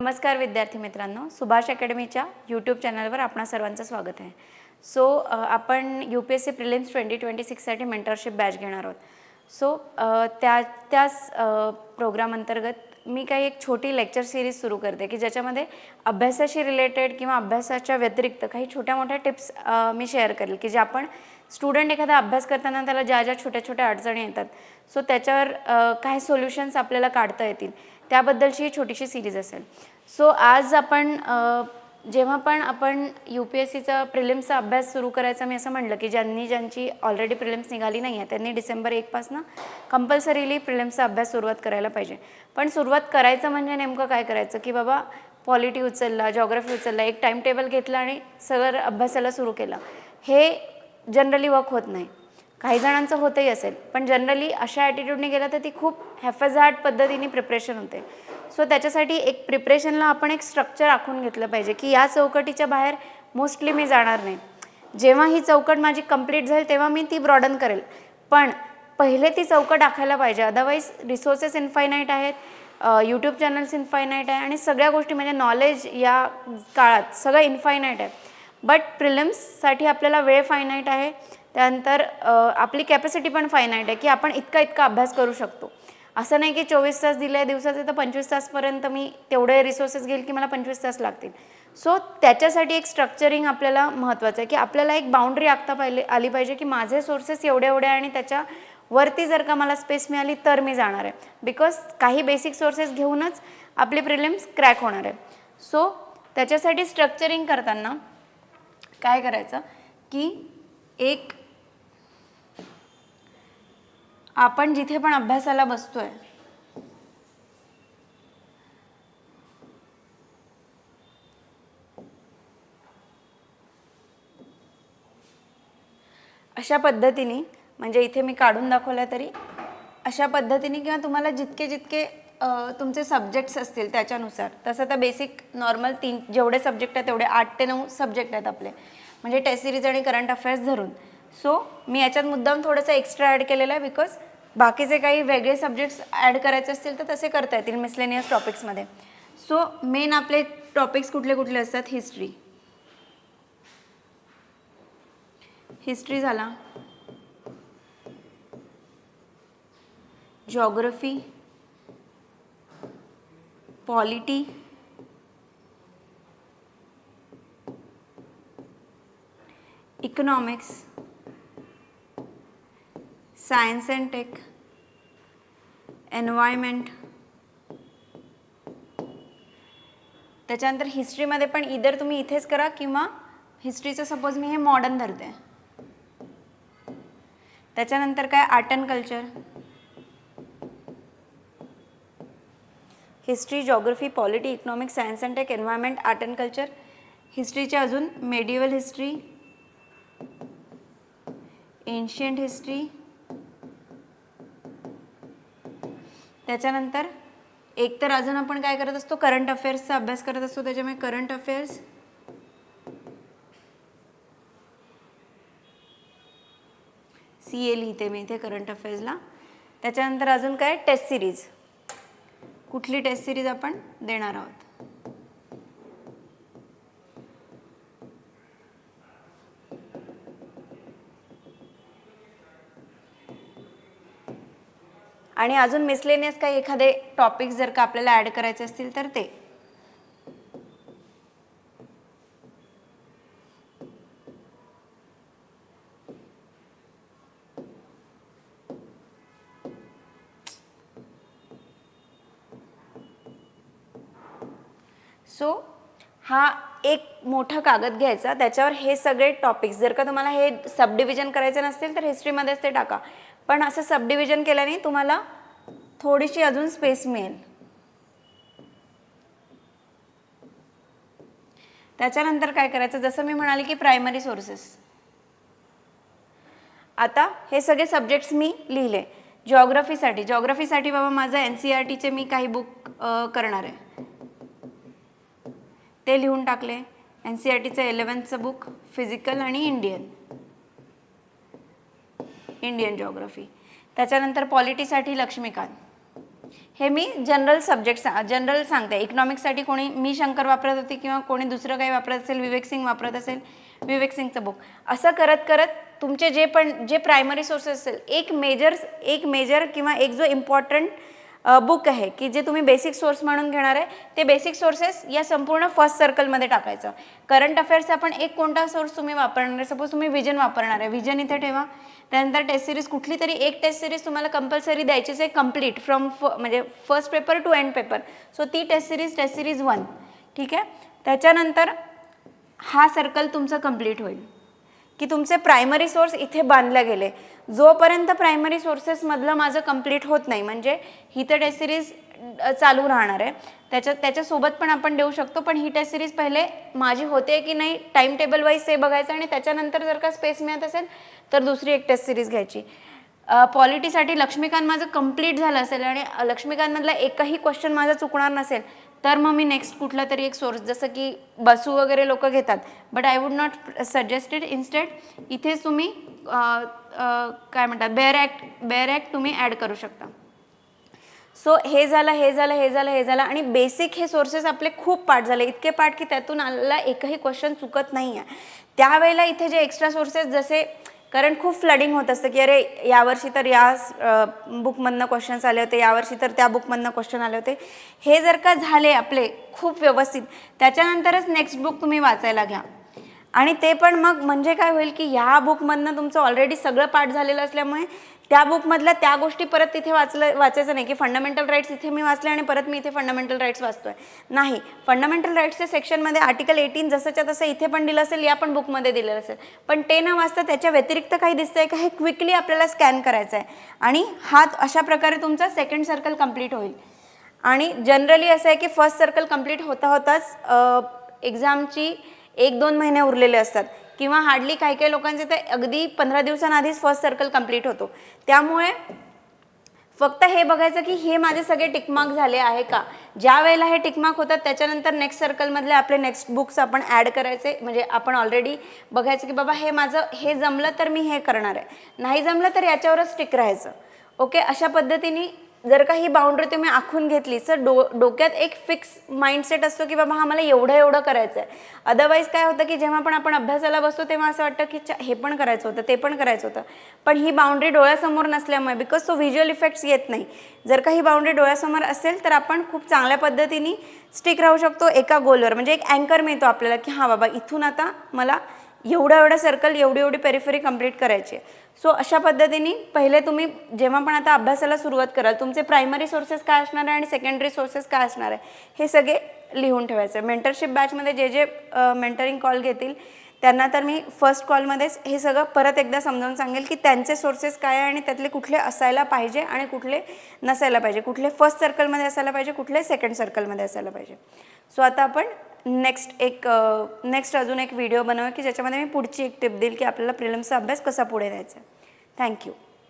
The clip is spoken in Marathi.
नमस्कार विद्यार्थी मित्रांनो, सुभाष अकॅडमीच्या यूट्यूब चॅनलवर आपणा सर्वांचं स्वागत आहे. आपण UPSC प्रिलिम्स 2026 साठी मेंटरशिप बॅच घेणार आहोत. त्याच प्रोग्राम अंतर्गत मी काही एक छोटी लेक्चर सीरीज सुरू करते की ज्याच्यामध्ये अभ्यासाशी रिलेटेड किंवा अभ्यासाच्या व्यतिरिक्त काही छोट्या मोठ्या टिप्स मी शेअर करेल की जे आपण स्टुडंट एखादा अभ्यास करताना त्याला ज्या छोट्या छोट्या अडचणी येतात, त्याच्यावर काय सोल्युशन्स आपल्याला काढता येतील त्याबद्दलची ही छोटीशी सीरीज असेल. आज आपण जेव्हा पण आपण UPSCचा प्रिलिम्सचा अभ्यास सुरू करायचा मी असं म्हटलं की ज्यांची ऑलरेडी प्रिलिम्स निघाली नाही आहे त्यांनी डिसेंबर 1 पासून कंपल्सरीली प्रिलिम्सचा अभ्यास सुरुवात करायला पाहिजे. पण सुरुवात करायचं म्हणजे नेमकं काय करायचं की बाबा पॉलिटी उचलला, जिओग्राफी उचलला, एक टाइम टेबल घेतला आणि सगळं अभ्यासाला सुरू केला. हे जनरली वर्क होत नाही. काही जणांचं होतही असेल, पण जनरली अशा ॲटिट्यूडने गेलं तर ती खूप हॅफॅझार्ड पद्धतीने प्रिपरेशन होते. त्याच्यासाठी एक प्रिपरेशनला आपण एक स्ट्रक्चर आखून घेतलं पाहिजे की या चौकटीच्या बाहेर मोस्टली मी जाणार नाही. जेव्हा ही चौकट माझी कंप्लीट झाली तेव्हा मी ती ब्रॉडन करेल, पण पहिले ती चौकट आखायला पाहिजे. अदरवाईज रिसोर्सेस इनफायनाईट आहेत, यूट्यूब चॅनल्स इनफायनाईट आहे आणि सगळ्या गोष्टी म्हणजे नॉलेज या काळात सगळं इनफायनाईट आहे. बट प्रिलिम्ससाठी आपल्याला वेळ फायनाईट आहे, त्यानंतर आपली कॅपॅसिटी पण फायनाईट आहे की आपण इतका अभ्यास करू शकतो. असं नाही की 24 तास दिले दिवसाचे तर 25 तासपर्यंत मी तेवढे रिसोर्सेस घेईल की मला 25 तास लागतील. त्याच्यासाठी एक स्ट्रक्चरिंग आपल्याला महत्त्वाचं आहे की आपल्याला एक बाउंड्री आखता आली पाहिजे की माझे सोर्सेस एवढे आणि त्याच्यावरती जर का मला स्पेस मिळाली तर मी जाणार आहे. बिकॉज काही बेसिक सोर्सेस घेऊनच आपली प्रिलिम्स क्रॅक होणार आहे. त्याच्यासाठी स्ट्रक्चरिंग करताना काय करायचं की एक आपण जिथे पण अभ्यासाला बसतोय अशा पद्धतीने, म्हणजे इथे मी काढून दाखवलं तरी अशा पद्धतीने किंवा तुम्हाला जितके तुमचे सब्जेक्ट्स असतील त्याच्यानुसार, तसं तर बेसिक नॉर्मल 3 जेवढे सब्जेक्ट आहेत तेवढे 8 ते 9 सब्जेक्ट आहेत आपले, म्हणजे टेस्ट सिरीज आणि करंट अफेअर्स धरून. मी याच्यात मुद्दाम थोडंसं एक्स्ट्रा ॲड केलेलं आहे बिकॉज बाकीचे काही वेगळे सब्जेक्ट्स ॲड करायचे असतील तर तसे करता येतील मिसलेनियस टॉपिक्समध्ये. मेन आपले टॉपिक्स कुठले असतात? हिस्ट्री झाला, geography, polity, economics, science and tech, environment. त्याच्यानंतर हिस्ट्रीमध्ये पण इधर तुम्ही इथेच करा किंवा हिस्ट्रीचं सपोज मी हे मॉडर्न धरते. त्याच्यानंतर काय? Art and culture, history, geography, polity, economics, science and tech, environment, art and culture. हिस्ट्रीचे अजून मेडिवल हिस्ट्री, एन्शियंट हिस्ट्री. त्याच्यानंतर एक तर अजून आपण काय करत असतो? करंट अफेअर्सचा अभ्यास करत असतो. त्याच्यामुळे करंट अफेअर्स, CA लिहिते मी इथे करंट अफेअर्सला. त्याच्यानंतर अजून काय? Test series. कुठली टेस्ट सिरीज आपण देणार आहोत? आणि अजून मिसलेनियस काही एखादे टॉपिक्स जर का आपल्याला ॲड करायचे असतील तर ते. हा एक मोठा कागद घ्यायचा, त्याच्यावर हे सगळे टॉपिक्स, जर का तुम्हाला हे सब डिव्हिजन करायचे नसतील तर हिस्ट्रीमध्येच ते टाका, पण असं सब डिव्हिजन केल्याने तुम्हाला थोडीशी अजून स्पेस मिळेल. त्याच्यानंतर काय करायचं? जसं मी म्हणाले की प्रायमरी सोर्सेस. आता हे सगळे सब्जेक्ट्स मी लिहिले. जिओग्राफीसाठी बाबा माझं NCERTचे मी काही बुक करणार आहे, ते लिहून टाकले. NCERTचं 11th बुक फिजिकल आणि इंडियन जिओग्राफी. त्याच्यानंतर पॉलिटीसाठी लक्ष्मीकांत. हे मी जनरल सांगते. इकॉनॉमिक्ससाठी कोणी मी शंकर वापरत होती किंवा कोणी दुसरं काही वापरत असेल, विवेक सिंग वापरत असेल, विवेक सिंगचं बुक. असं करत करत तुमचे जे प्रायमरी सोर्सेस असेल, एक मेजर किंवा एक जो इम्पॉर्टंट बुक आहे की जे तुम्ही बेसिक सोर्स म्हणून घेणार आहे, ते बेसिक सोर्सेस या संपूर्ण फर्स्ट सर्कलमध्ये टाकायचं. करंट अफेअर्सचा पण एक कोणता सोर्स तुम्ही वापरणार आहे, सपोज तुम्ही विजन वापरणार आहे, विजन इथे ठेवा. त्यानंतर टेस्ट सिरीज कुठली तरी एक टेस्ट सिरीज तुम्हाला कंपल्सरी द्यायचीच आहे, कंप्लीट फ्रॉम म्हणजे first paper two end paper. So ती टेस्ट सिरीज 1. ठीक आहे. त्याच्यानंतर हा सर्कल तुमचं कंप्लीट होईल की तुमचे प्रायमरी सोर्स इथे बांधले गेले. जोपर्यंत प्रायमरी सोर्सेसमधलं माझं कंप्लीट होत नाही, म्हणजे ही तर टेस्ट सिरीज चालू राहणार आहे, त्याच्यासोबत पण आपण देऊ शकतो. पण ही टेस्ट सिरीज पहिले माझी होते की नाही टाईम टेबल वाईज ते बघायचं, आणि त्याच्यानंतर जर का स्पेस मिळत असेल तर दुसरी एक टेस्ट सिरीज घ्यायची. पॉलिटीसाठी लक्ष्मीकांत माझं कंप्लीट झालं असेल आणि लक्ष्मीकांतमधला एकही क्वेश्चन माझा चुकणार नसेल, तर मग मी नेक्स्ट कुठला तरी एक सोर्स, जसं की बसू वगैरे लोक घेतात, but I would not suggested. Instead इथेच तुम्ही काय म्हणतात बेअर ॲक्ट तुम्ही ॲड करू शकता. सो हे झालं आणि बेसिक हे सोर्सेस आपले खूप पाठ झाले, इतके पाठ की त्यातून आलेला एकही क्वेश्चन चुकत नाही आहे. त्यावेळेला इथे जे एक्स्ट्रा सोर्सेस, जसे कारण खूप फ्लडिंग होत असतं की अरे यावर्षी तर या बुकमधनं क्वेश्चन्स आले होते, यावर्षी तर त्या बुकमधनं क्वेश्चन आले होते, हे जर का झाले आपले खूप व्यवस्थित, त्याच्यानंतरच नेक्स्ट बुक तुम्ही वाचायला घ्या. आणि ते पण मग म्हणजे काय होईल की ह्या बुकमधनं तुमचं ऑलरेडी सगळं पाठ झालेलं असल्यामुळे त्या बुकमधल्या त्या गोष्टी परत तिथे वाचायचं नाही की फंडामेंटल राईट्स इथे मी वाचले आणि परत मी इथे फंडामेंटल राईट्स वाचतोय. नाही, फंडामेंटल राईट्सच्या सेक्शनमध्ये आर्टिकल 18 जसंच्या तसं इथे पण दिलं असेल, या पण बुकमध्ये दिलेलं असेल, पण ते न वाचता त्याच्या व्यतिरिक्त काही दिसतंय का हे क्विकली आपल्याला स्कॅन करायचं आहे. आणि हा अशा प्रकारे तुमचा सेकंड सर्कल कंप्लीट होईल. आणि जनरली असं आहे की फर्स्ट सर्कल कंप्लीट होताच एक्झामची 1-2 महिने उरलेले असतात, किंवा हार्डली काही लोकांचे तर अगदी 15 दिवसांआधीच फर्स्ट सर्कल कंप्लीट होतो. त्यामुळे फक्त हे बघायचं की हे माझे सगळे टिकमार्क झाले आहे का. ज्या वेळेला हे टिकमार्क होतात त्याच्यानंतर नेक्स्ट सर्कलमधले आपले नेक्स्ट बुक्स आपण ॲड करायचे. म्हणजे आपण ऑलरेडी बघायचं की बाबा हे माझं हे जमलं तर मी हे करणार आहे, नाही जमलं तर याच्यावरच स्टिक राहायचं. ओके, अशा पद्धतीने जर का ही बाउंड्री तुम्ही आखून घेतली तर डोक्यात एक फिक्स माइंडसेट असतो की बाबा हा मला एवढं करायचं आहे. अदरवाईज काय होतं की जेव्हा पण आपण अभ्यासाला बसतो तेव्हा असं वाटतं की हे पण करायचं होतं, ते पण करायचं होतं, पण ही बाउंड्री डोळ्यासमोर नसल्यामुळे, बिकॉज तो व्हिज्युअल इफेक्ट्स येत नाही. जर का ही बाउंड्री डोळ्यासमोर असेल तर आपण खूप चांगल्या पद्धतीने स्टिक राहू शकतो एका गोलवर. म्हणजे एक अँकर मिळतो आपल्याला की हां बाबा इथून आता मला एवढं सर्कल एवढी पेरिफेरी कंप्लीट करायची आहे. सो अशा पद्धतीने पहिले तुम्ही जेव्हा पण आता अभ्यासाला सुरुवात कराल, तुमचे प्रायमरी सोर्सेस काय असणार आहे आणि सेकंडरी सोर्सेस काय असणार आहे हे सगळे लिहून ठेवायचं. मेंटरशिप बॅचमध्ये जे मेंटरिंग कॉल घेतील त्यांना तर मी फर्स्ट कॉलमध्येच हे सगळं परत एकदा समजावून सांगेल की त्यांचे सोर्सेस काय आहे आणि त्यातले कुठले असायला पाहिजे आणि कुठले नसायला पाहिजे, कुठले फर्स्ट सर्कलमध्ये असायला पाहिजे, कुठले सेकंड सर्कलमध्ये असायला पाहिजे. सो आता आपण नेक्स्ट अजून एक व्हिडिओ बनवूया की ज्याच्यामध्ये मी पुढची एक टिप देईल की आपल्याला प्रिलिम्सचा अभ्यास कसा पुढे द्यायचा. थँक्यू.